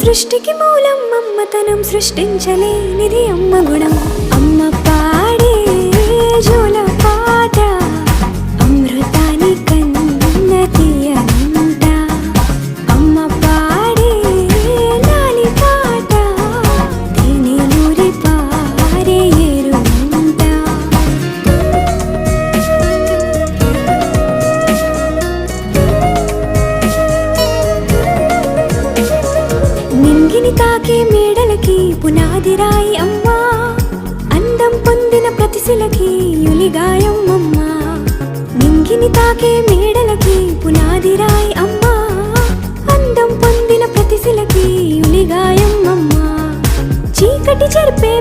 సృష్టికి మూలం మమ్మతనం సృష్టించలేనిది అమ్మ గుణం. అమ్మ పాడే జోల పాట అమృతాని కన్న తీయనంట. అమ్మ పాడే లాలి పాట తేనెలూరి పారే ఏరుమంట. నింగిని తాకే మేడలకి పునాది రాయి అమ్మా, అందం పొందిన ప్రతిశిలకి యులిగాయం అమ్మా. నింగిని తాకే మేడలకి పునాది రాయి అమ్మా, అందం పొందిన ప్రతిశిలకి యులిగాయం అమ్మా. చీకటి చెరిపే